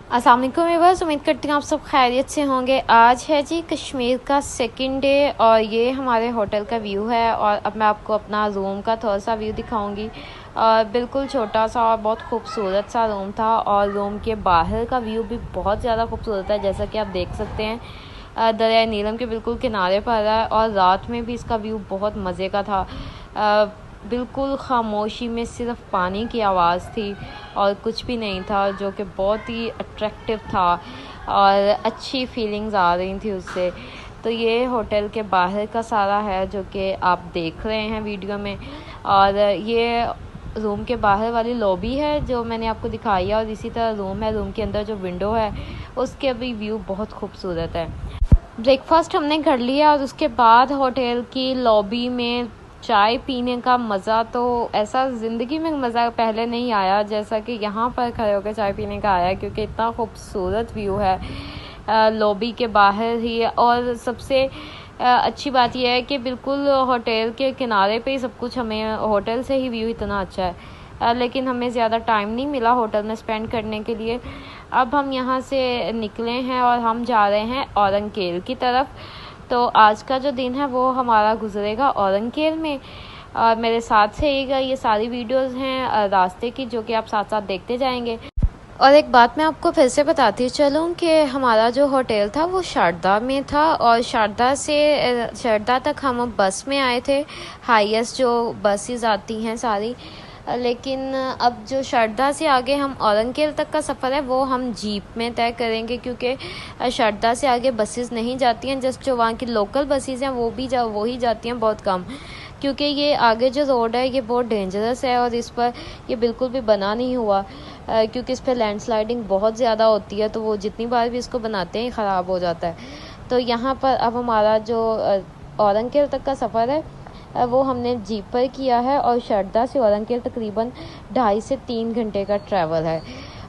अस्सलाम वालेकुम व्यूअर्स, उम्मीद करती हूँ आप सब खैरियत से होंगे। आज है जी कश्मीर का सेकंड डे और ये हमारे होटल का व्यू है। और अब मैं आपको अपना रूम का थोड़ा सा व्यू दिखाऊंगी। और बिल्कुल छोटा सा और बहुत खूबसूरत सा रूम था और रूम के बाहर का व्यू भी बहुत ज़्यादा खूबसूरत है, जैसा कि आप देख सकते हैं। दरिया नीलम के बिल्कुल किनारे पर है और रात में भी इसका व्यू बहुत मज़े का था। बिल्कुल ख़ामोशी में सिर्फ पानी की आवाज़ थी और कुछ भी नहीं था, जो कि बहुत ही अट्रैक्टिव था और अच्छी फीलिंग्स आ रही थी उससे। तो ये होटल के बाहर का सारा है जो कि आप देख रहे हैं वीडियो में। और ये रूम के बाहर वाली लॉबी है जो मैंने आपको दिखाई है और इसी तरह रूम है। रूम के अंदर जो विंडो है उसके भी व्यू बहुत खूबसूरत है। ब्रेकफास्ट हमने कर लिया और उसके बाद होटल की लॉबी में चाय पीने का मज़ा तो ऐसा ज़िंदगी में मज़ा पहले नहीं आया जैसा कि यहाँ पर खड़े होकर चाय पीने का आया, क्योंकि इतना खूबसूरत व्यू है लॉबी के बाहर ही। और सबसे अच्छी बात यह है कि बिल्कुल होटल के किनारे पे ही सब कुछ, हमें होटल से ही व्यू इतना अच्छा है। लेकिन हमें ज़्यादा टाइम नहीं मिला होटल में स्पेंड करने के लिए। अब हम यहाँ से निकले हैं और हम जा रहे हैं औरंगकेल की तरफ। तो आज का जो दिन है वो हमारा गुजरेगा औरंगकेल में। और मेरे साथ रहेगा, ये सारी वीडियोस हैं रास्ते की जो कि आप साथ साथ देखते जाएंगे। और एक बात मैं आपको फिर से बताती चलूँ कि हमारा जो होटल था वो शारदा में था और शारदा से शारदा तक हम बस में आए थे। हाईएस्ट जो बसेस आती हैं सारी। लेकिन अब जो शारदा से आगे हम औरंगकेल तक का सफ़र है वो हम जीप में तय करेंगे, क्योंकि शारदा से आगे बसेस नहीं जाती हैं। जस्ट जो वहाँ की लोकल बसेस हैं वो ही जाती हैं, बहुत कम। क्योंकि ये आगे जो रोड है ये बहुत डेंजरस है और इस पर ये बिल्कुल भी बना नहीं हुआ, क्योंकि इस पर लैंडस्लाइडिंग बहुत ज़्यादा होती है। तो वो जितनी बार भी इसको बनाते हैं ख़राब हो जाता है। तो यहाँ पर अब हमारा जो औरंगकेल तक का सफ़र है वो हमने जीप पर किया है और शारदा से औरंगकेल तकरीबन 2.5 से 3 घंटे का ट्रैवल है।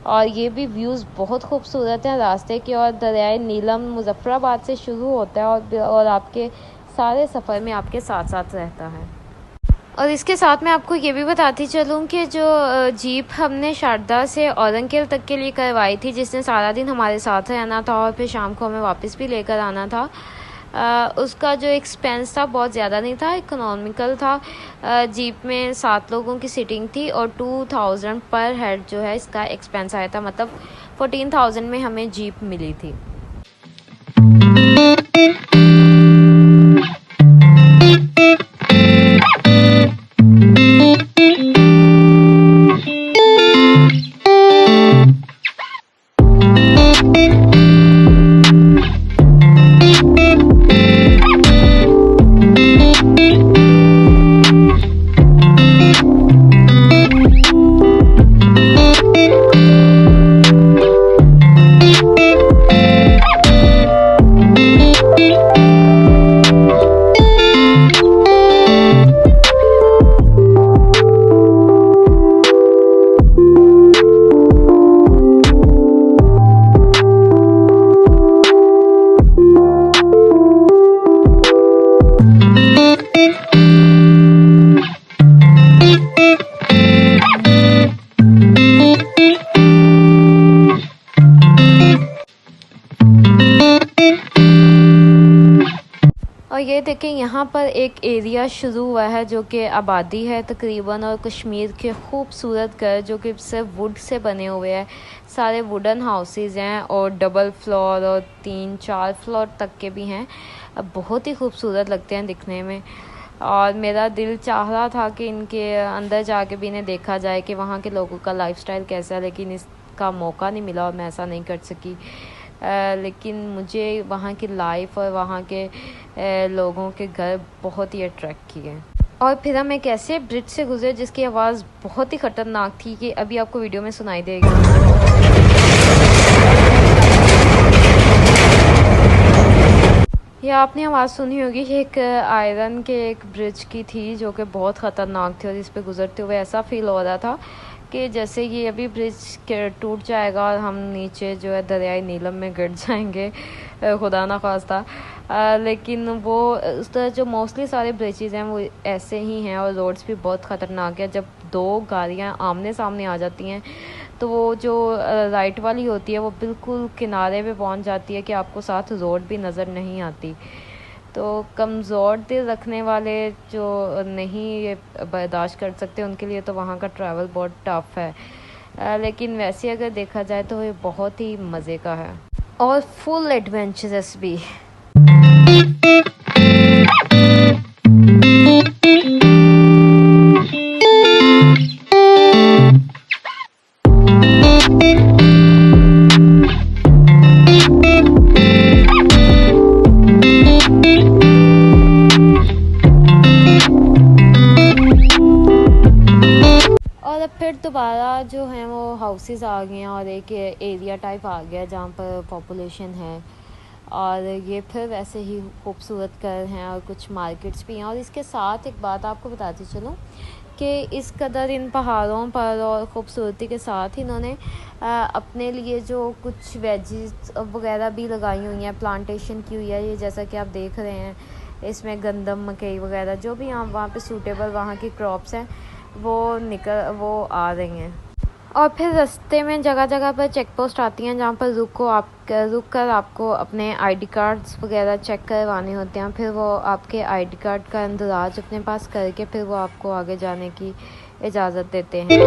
और ये भी व्यूज़ बहुत खूबसूरत हैं रास्ते के। और दरियाए नीलम मुजफ्फराबाद से शुरू होता है और आपके सारे सफ़र में आपके साथ साथ रहता है। और इसके साथ मैं आपको ये भी बताती चलूँ कि जो जीप हमने शारदा से औरंगकेल तक के लिए करवाई थी, जिसने सारा दिन हमारे साथ रहना था और फिर शाम को हमें वापस भी लेकर आना था, उसका जो एक्सपेंस था बहुत ज़्यादा नहीं था, इकोनॉमिकल था। जीप में 7 लोगों की सीटिंग थी और 2000 पर हेड जो है इसका एक्सपेंस आया था, मतलब 14,000 में हमें जीप मिली थी। और ये देखें, यहाँ पर एक एरिया शुरू हुआ है जो कि आबादी है तकरीबन, और कश्मीर के खूबसूरत घर जो कि सिर्फ वुड से बने हुए हैं। सारे वुडन हाउसेस हैं और डबल फ्लोर और 3-4 फ्लोर तक के भी हैं। बहुत ही खूबसूरत लगते हैं दिखने में। और मेरा दिल चाह रहा था कि इनके अंदर जाके भी इन्हें देखा जाए कि वहाँ के लोगों का लाइफस्टाइल कैसा है, लेकिन इसका मौका नहीं मिला और मैं ऐसा नहीं कर सकी। लेकिन मुझे वहाँ की लाइफ और वहाँ के लोगों के घर बहुत ही अट्रैक्ट किए। और फिर हम एक ऐसे ब्रिज से गुजरे जिसकी आवाज़ बहुत ही ख़तरनाक थी कि अभी आपको वीडियो में सुनाई देगी। ये आपने आवाज़ सुनी होगी, एक आयरन के एक ब्रिज की थी जो कि बहुत ख़तरनाक थी और इस पे गुजरते हुए ऐसा फील हो रहा था कि जैसे ये अभी ब्रिज टूट जाएगा और हम नीचे जो है दरियाई नीलम में गिर जाएंगे, खुदा ना खास्ता। लेकिन वो उस तरह जो मोस्टली सारे ब्रिजेज़ हैं वो ऐसे ही हैं और रोड्स भी बहुत ख़तरनाक है। जब दो गाड़ियाँ आमने सामने आ जाती हैं तो वो जो राइट वाली होती है वो बिल्कुल किनारे पे पहुंच जाती है कि आपको साथ रोड भी नज़र नहीं आती। तो कमज़ोर दिल रखने वाले जो नहीं ये बर्दाश्त कर सकते उनके लिए तो वहाँ का ट्रैवल बहुत टफ़ है, लेकिन वैसे अगर देखा जाए तो ये बहुत ही मज़े का है और फुल एडवेंचरस भी। और अब फिर दोबारा जो है वो हाउसेस आ गए हैं और एक एरिया टाइप आ गया जहाँ पर पॉपुलेशन है, और ये फिर वैसे ही खूबसूरत घर हैं और कुछ मार्केट्स भी हैं। और इसके साथ एक बात आपको बताती चलूँ कि इस कदर इन पहाड़ों पर और ख़ूबसूरती के साथ इन्होंने अपने लिए जो कुछ वेजिस वगैरह भी लगाई हुई हैं, प्लांटेशन की हुई है। ये जैसा कि आप देख रहे हैं इसमें गंदम, मकई वगैरह जो भी यहाँ वहाँ पे सूटेबल वहाँ की क्रॉप्स हैं वो आ रही हैं। और फिर रास्ते में जगह जगह पर चेक पोस्ट आती हैं जहाँ पर रुक कर आपको अपने आईडी कार्ड्स वगैरह चेक करवाने होते हैं। फिर वो आपके आईडी कार्ड का इंदराज अपने पास करके फिर वो आपको आगे जाने की इजाज़त देते हैं।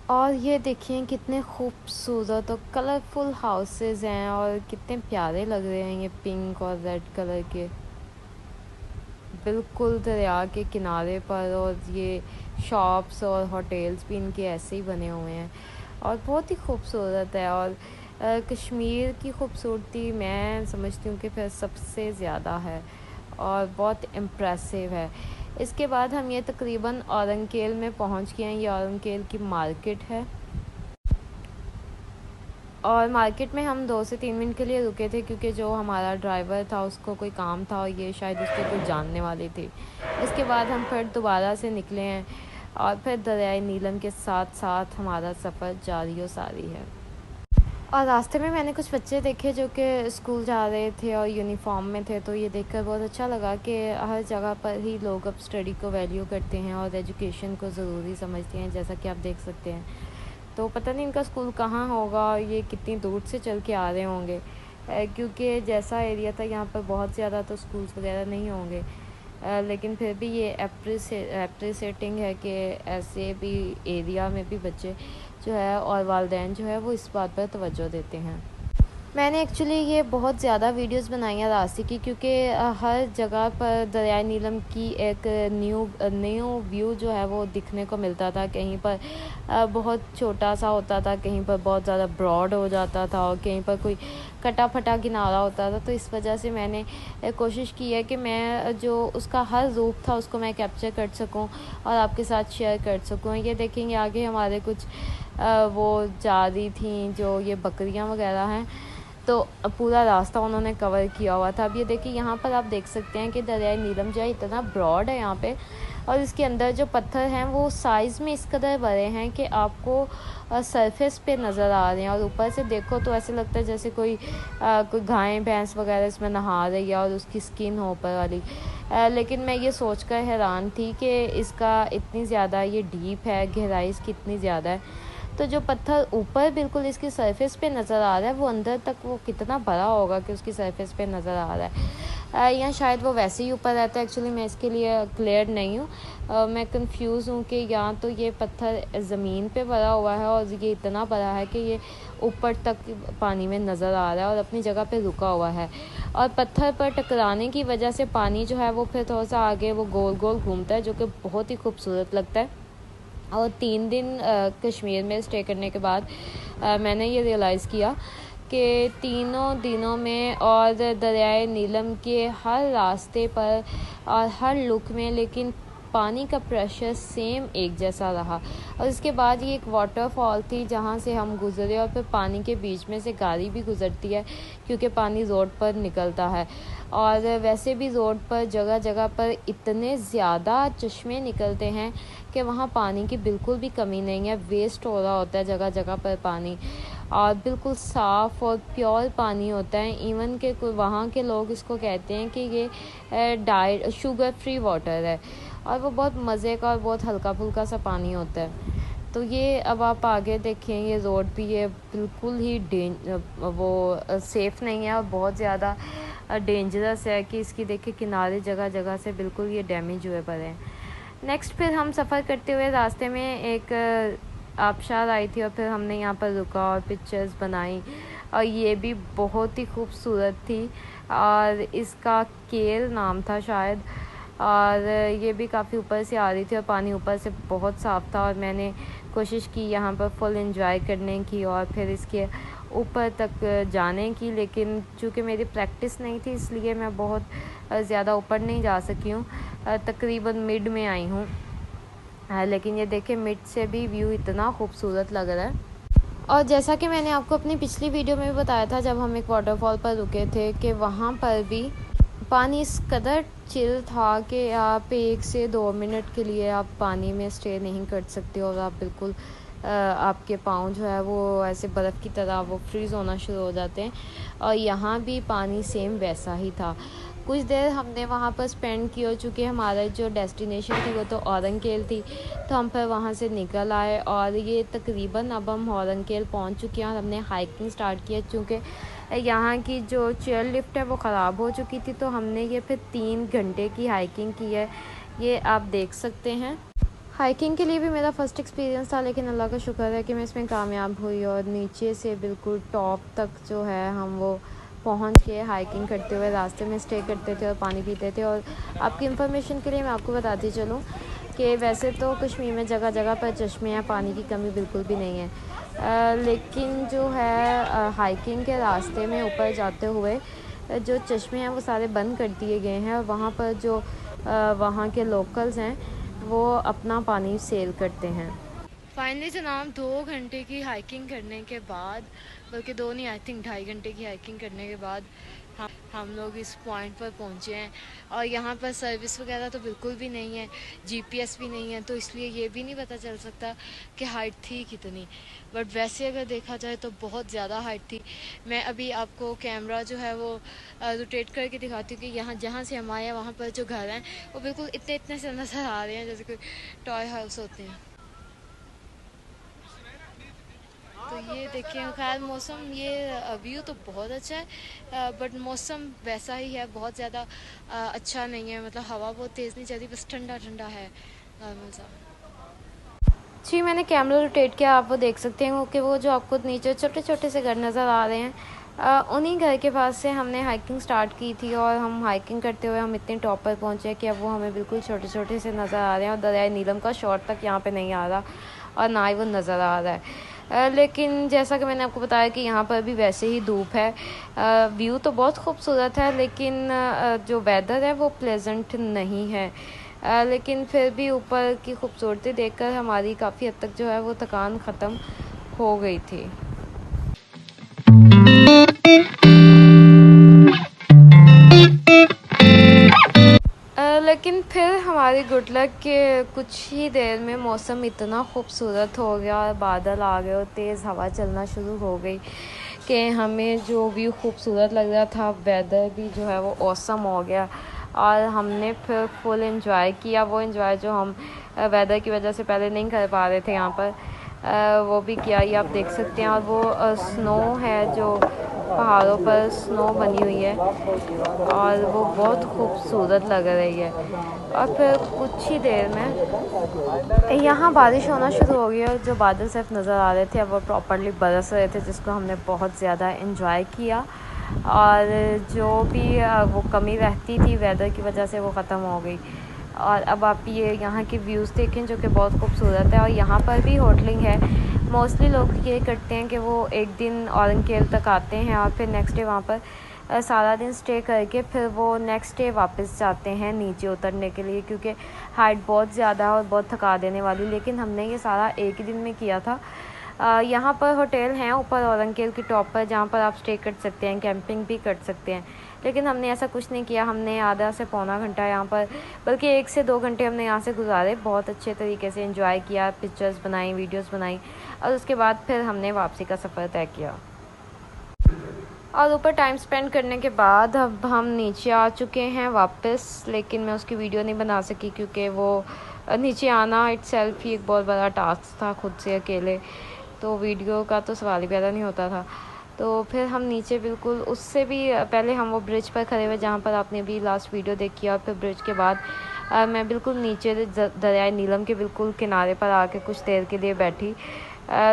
और ये देखिए कितने खूबसूरत और कलरफुल हाउसेस हैं और कितने प्यारे लग रहे हैं ये पिंक और रेड कलर के, बिल्कुल दरिया के किनारे पर। और ये शॉप्स और होटल्स भी इनके ऐसे ही बने हुए हैं और बहुत ही खूबसूरत है। और कश्मीर की खूबसूरती मैं समझती हूँ कि फिर सबसे ज़्यादा है और बहुत इम्प्रेसिव है। इसके बाद हम ये तकरीबन औरंगकेल में पहुँच गए हैं। ये औरंगकेल की मार्केट है और मार्केट में हम 2 से 3 मिनट के लिए रुके थे क्योंकि जो हमारा ड्राइवर था उसको कोई काम था और ये शायद उसके कुछ जानने वाले थे। इसके बाद हम फिर दोबारा से निकले हैं और फिर दरियाए नीलम के साथ साथ हमारा सफ़र जारी और सारी है। और रास्ते में मैंने कुछ बच्चे देखे जो कि स्कूल जा रहे थे और यूनिफॉर्म में थे, तो ये देखकर बहुत अच्छा लगा कि हर जगह पर ही लोग अब स्टडी को वैल्यू करते हैं और एजुकेशन को ज़रूरी समझते हैं, जैसा कि आप देख सकते हैं। तो पता नहीं इनका स्कूल कहाँ होगा, ये कितनी दूर से चल के आ रहे होंगे, क्योंकि जैसा एरिया था यहाँ पर बहुत ज़्यादा तो स्कूल्स वगैरह नहीं होंगे, लेकिन फिर भी ये एप्रिसिएटिंग है कि ऐसे भी एरिया में भी बच्चे जो है और वालिदैन जो है वो इस बात पर तवज्जो देते हैं। मैंने एक्चुअली ये बहुत ज़्यादा वीडियोस बनाई हैं रास्ते की, क्योंकि हर जगह पर दरियाए नीलम की एक न्यू व्यू जो है वो दिखने को मिलता था। कहीं पर बहुत छोटा सा होता था, कहीं पर बहुत ज़्यादा ब्रॉड हो जाता था और कहीं पर कोई कटा फटा किनारा होता था। तो इस वजह से मैंने कोशिश की है कि मैं जो उसका हर रूप था उसको मैं कैप्चर कर सकूं और आपके साथ शेयर कर सकूं। ये देखेंगे आगे हमारे कुछ वो जा रही थी जो ये बकरियां वगैरह हैं, तो पूरा रास्ता उन्होंने कवर किया हुआ था। अब ये देखिए यहाँ पर आप देख सकते हैं कि दरियाए नीलम जो है इतना ब्रॉड है यहाँ पे, और इसके अंदर जो पत्थर हैं वो साइज़ में इस कदर बड़े हैं कि आपको सरफेस पे नज़र आ रहे हैं, और ऊपर से देखो तो ऐसे लगता है जैसे कोई गाय भैंस वगैरह इसमें नहा रही है और उसकी स्किन हो ऊपर वाली। लेकिन मैं ये सोचकर हैरान थी कि इसका इतनी ज़्यादा ये डीप है, गहराई इसकी इतनी ज़्यादा है, तो जो पत्थर ऊपर बिल्कुल इसकी सरफेस पे नज़र आ रहा है वो अंदर तक वो कितना बड़ा होगा कि उसकी सरफेस पे नज़र आ रहा है। या शायद वो वैसे ही ऊपर रहता है, एक्चुअली मैं इसके लिए क्लियर नहीं हूँ। मैं कंफ्यूज हूँ कि या तो ये पत्थर ज़मीन पे भरा हुआ है और ये इतना बड़ा है कि ये ऊपर तक पानी में नज़र आ रहा है और अपनी जगह पे रुका हुआ है, और पत्थर पर टकराने की वजह से पानी जो है वो फिर थोड़ा सा आगे वो गोल गोल घूमता है, जो कि बहुत ही खूबसूरत लगता है। और 3 दिन कश्मीर में स्टे करने के बाद मैंने ये रियलाइज़ किया कि तीनों दिनों में और दरियाए नीलम के हर रास्ते पर और हर लुक में लेकिन पानी का प्रेशर सेम एक जैसा रहा। और इसके बाद ये एक वाटरफॉल थी जहाँ से हम गुज़रे, और फिर पानी के बीच में से गाड़ी भी गुज़रती है क्योंकि पानी रोड पर निकलता है। और वैसे भी रोड पर जगह जगह पर इतने ज़्यादा चश्मे निकलते हैं कि वहाँ पानी की बिल्कुल भी कमी नहीं है, वेस्ट हो रहा होता है जगह जगह पर पानी, और बिल्कुल साफ़ और प्योर पानी होता है। इवन के वहाँ के लोग इसको कहते हैं कि ये डाइट शुगर फ्री वाटर है, और वो बहुत मज़े का और बहुत हल्का फुल्का सा पानी होता है। तो ये अब आप आगे देखें, ये रोड भी ये बिल्कुल ही सेफ़ नहीं है और बहुत ज़्यादा डेंजरस है कि इसकी देखिए किनारे जगह जगह से बिल्कुल ये डैमेज हुए पड़े हैं। नेक्स्ट फिर हम सफ़र करते हुए रास्ते में एक आबशार आई थी, और फिर हमने यहाँ पर रुका और पिक्चर्स बनाई, और ये भी बहुत ही खूबसूरत थी, और इसका केल नाम था शायद। और ये भी काफ़ी ऊपर से आ रही थी और पानी ऊपर से बहुत साफ़ था, और मैंने कोशिश की यहाँ पर फुल एंजॉय करने की और फिर इसके ऊपर तक जाने की, लेकिन चूँकि मेरी प्रैक्टिस नहीं थी इसलिए मैं बहुत ज़्यादा ऊपर नहीं जा सकी हूँ, तकरीबन मिड में आई हूँ। लेकिन ये देखें, मिड से भी व्यू इतना खूबसूरत लग रहा है। और जैसा कि मैंने आपको अपनी पिछली वीडियो में भी बताया था जब हम एक वाटरफॉल पर रुके थे, कि वहाँ पर भी पानी इस कदर चिल था कि आप 1 से 2 मिनट के लिए आप पानी में स्टे नहीं कर सकते, और आप बिल्कुल आपके पाँव जो है वो ऐसे बर्फ़ की तरह वो फ्रीज़ होना शुरू हो जाते हैं। और यहाँ भी पानी सेम वैसा ही था। कुछ देर हमने वहाँ पर स्पेंड की, और चूँकि हमारा जो डेस्टिनेशन थी वो तो औरंगखेल थी, तो हम फिर वहाँ से निकल आए, और ये तकरीबन अब हम औरंगखेल पहुँच चुके हैं और हमने हाइकिंग स्टार्ट किया। चूँकि यहाँ की जो चेयर लिफ्ट है वो ख़राब हो चुकी थी, तो हमने ये फिर 3 घंटे की हाइकिंग की है, ये आप देख सकते हैं। हाइकिंग के लिए भी मेरा फ़र्स्ट एक्सपीरियंस था, लेकिन अल्लाह का शुक्र है कि मैं इसमें कामयाब हुई, और नीचे से बिल्कुल टॉप तक जो है हम वो पहुंच के हाइकिंग करते हुए रास्ते में स्टे करते थे और पानी पीते थे। और आपकी इन्फॉर्मेशन के लिए मैं आपको बताती चलूँ कि वैसे तो कश्मीर में जगह जगह पर चश्मे हैं, पानी की कमी बिल्कुल भी नहीं है, लेकिन जो है हाइकिंग के रास्ते में ऊपर जाते हुए जो चश्मे हैं वो सारे बंद कर दिए गए हैं, और वहाँ पर जो वहाँ के लोकल्स हैं वो अपना पानी सेल करते हैं। फाइनली जनाब 2 घंटे की हाइकिंग करने के बाद, बल्कि 2 नहीं, आई थिंक 2.5 घंटे की हाइकिंग करने के बाद हम लोग इस पॉइंट पर पहुंचे हैं। और यहाँ पर सर्विस वगैरह तो बिल्कुल भी नहीं है, जीपीएस भी नहीं है, तो इसलिए ये भी नहीं पता चल सकता कि हाइट थी कितनी। बट वैसे अगर देखा जाए तो बहुत ज़्यादा हाइट थी। मैं अभी आपको कैमरा जो है वो रोटेट करके दिखाती हूँ कि यहाँ जहाँ से हम आए हैं वहाँ पर जो घर हैं वो बिल्कुल इतने इतने से नज़र आ रहे हैं जैसे कोई टॉय हाउस होते हैं। तो ये देखिए, खैर मौसम ये व्यू तो बहुत अच्छा है, बट मौसम वैसा ही है, बहुत ज़्यादा अच्छा नहीं है, मतलब हवा बहुत तेज़ नहीं चलती, बस ठंडा ठंडा है नॉर्मल सा। जी, मैंने कैमरा रोटेट किया, आप वो देख सकते हैं कि वो जो आपको नीचे छोटे छोटे से घर नज़र आ रहे हैं, उन्हीं घर के पास से हमने हाइकिंग स्टार्ट की थी। और हम हाइकिंग करते हुए हम इतने टॉप पर पहुँचे कि अब वो हमें बिल्कुल छोटे छोटे से नज़र आ रहे हैं, और दरियाए नीलम का शॉट तक यहाँ पे नहीं आ रहा और ना ही वो नज़र आ रहा है। लेकिन जैसा कि मैंने आपको बताया कि यहाँ पर भी वैसे ही धूप है, व्यू तो बहुत खूबसूरत है, लेकिन जो वेदर है वो प्लेजेंट नहीं है। लेकिन फिर भी ऊपर की खूबसूरती देखकर हमारी काफ़ी हद तक जो है वो थकान ख़त्म हो गई थी। लेकिन फिर हमारी गुड लक के कुछ ही देर में मौसम इतना खूबसूरत हो गया और बादल आ गए और तेज़ हवा चलना शुरू हो गई कि हमें जो व्यू खूबसूरत लग रहा था, वेदर भी जो है वो ऑसम हो गया, और हमने फिर फुल एंजॉय किया। वो एंजॉय जो हम वेदर की वजह से पहले नहीं कर पा रहे थे यहाँ पर, वो भी किया, ये आप देख सकते हैं। और वो स्नो है जो पहाड़ों पर स्नो बनी हुई है, और वो बहुत खूबसूरत लग रही है। और फिर कुछ ही देर में यहाँ बारिश होना शुरू हो गई, और जो बादल सिर्फ नज़र आ रहे थे अब वो प्रॉपरली बरस रहे थे, जिसको हमने बहुत ज़्यादा एंजॉय किया। और जो भी वो कमी रहती थी वेदर की वजह से वो ख़त्म हो गई। और अब आप ये यहाँ के व्यूज़ देखें जो कि बहुत खूबसूरत है। और यहाँ पर भी होटलिंग है, मोस्टली लोग ये करते हैं कि वो एक दिन औरंगखेल तक आते हैं और फिर नेक्स्ट डे वहाँ पर सारा दिन स्टे करके फिर वो नेक्स्ट डे वापस जाते हैं नीचे उतरने के लिए, क्योंकि हाइट बहुत ज़्यादा है और बहुत थका देने वाली। लेकिन हमने ये सारा एक ही दिन में किया था। यहाँ पर होटल हैं ऊपर औरंगजेब की टॉप पर, जहाँ पर आप स्टे कर सकते हैं, कैंपिंग भी कर सकते हैं। लेकिन हमने ऐसा कुछ नहीं किया। हमने आधा से पौना घंटा यहाँ पर, बल्कि 1 से 2 घंटे हमने यहाँ से गुजारे। बहुत अच्छे तरीके से एंजॉय किया, पिक्चर्स बनाई, वीडियोस बनाई, और उसके बाद फिर हमने वापसी का सफ़र तय किया। और ऊपर टाइम स्पेंड करने के बाद अब हम नीचे आ चुके हैं वापस। लेकिन मैं उसकी वीडियो नहीं बना सकी, क्योंकि वो नीचे आना इट्सेल्फ ही एक बहुत बड़ा टास्क था खुद से अकेले, तो वीडियो का तो सवाल ही पैदा नहीं होता था। तो फिर हम नीचे बिल्कुल उससे भी पहले हम वो ब्रिज पर खड़े हुए, जहाँ पर आपने अभी लास्ट वीडियो देखी, और फिर ब्रिज के बाद मैं बिल्कुल नीचे दरियाए नीलम के बिल्कुल किनारे पर आके कुछ देर के लिए बैठी।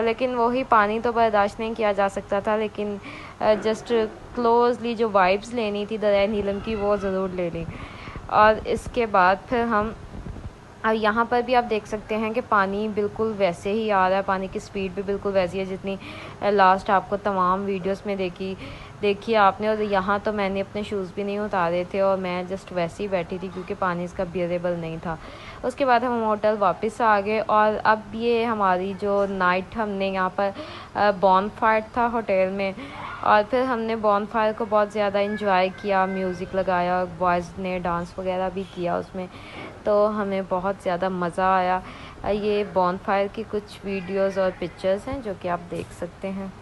लेकिन वही पानी तो बर्दाश्त नहीं किया जा सकता था, लेकिन जस्ट क्लोजली जो वाइब्स लेनी थी दरियाए नीलम की, वो ज़रूर ले ली। और इसके बाद फिर हम यहाँ पर भी आप देख सकते हैं कि पानी बिल्कुल वैसे ही आ रहा है, पानी की स्पीड भी बिल्कुल वैसी है जितनी लास्ट आपको तमाम वीडियोस में देखी आपने। और यहाँ तो मैंने अपने शूज़ भी नहीं उतारे थे और मैं जस्ट वैसे ही बैठी थी, क्योंकि पानी इसका बियरेबल नहीं था। उसके बाद हम होटल वापस आ गए, और अब ये हमारी जो नाइट हमने यहाँ पर बॉन फायर था होटल में, और फिर हमने बॉन फायर को बहुत ज़्यादा इंजॉय किया, म्यूज़िक लगाया, बॉयज़ ने डांस वगैरह भी किया उसमें, तो हमें बहुत ज़्यादा मज़ा आया। ये बॉन फायर की कुछ वीडियोस और पिक्चर्स हैं जो कि आप देख सकते हैं।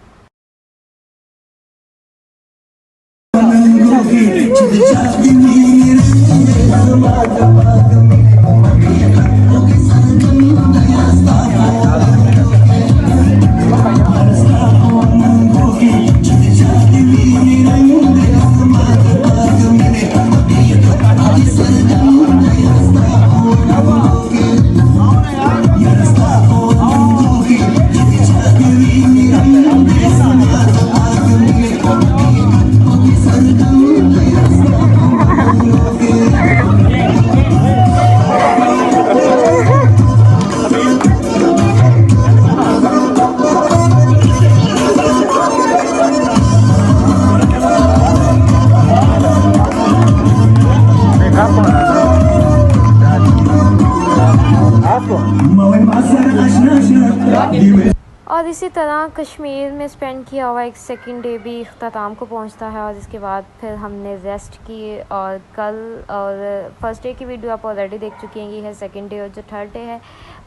और इसी तरह कश्मीर में स्पेंड किया हुआ एक सेकंड डे भी इख्तिताम को पहुंचता है। और इसके बाद फिर हमने रेस्ट की, और कल और फर्स्ट डे की वीडियो आप ऑलरेडी देख चुकी हैं। ये है सेकंड डे, और जो थर्ड डे है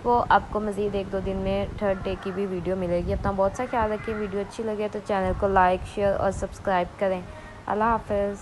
वो आपको मज़ीद 1-2 दिन में थर्ड डे की भी वीडियो मिलेगी। अपना बहुत सा ख्याल रखिए। वीडियो अच्छी लगे तो चैनल को लाइक, शेयर और सब्सक्राइब करें। अल्लाह हाफ़िज़।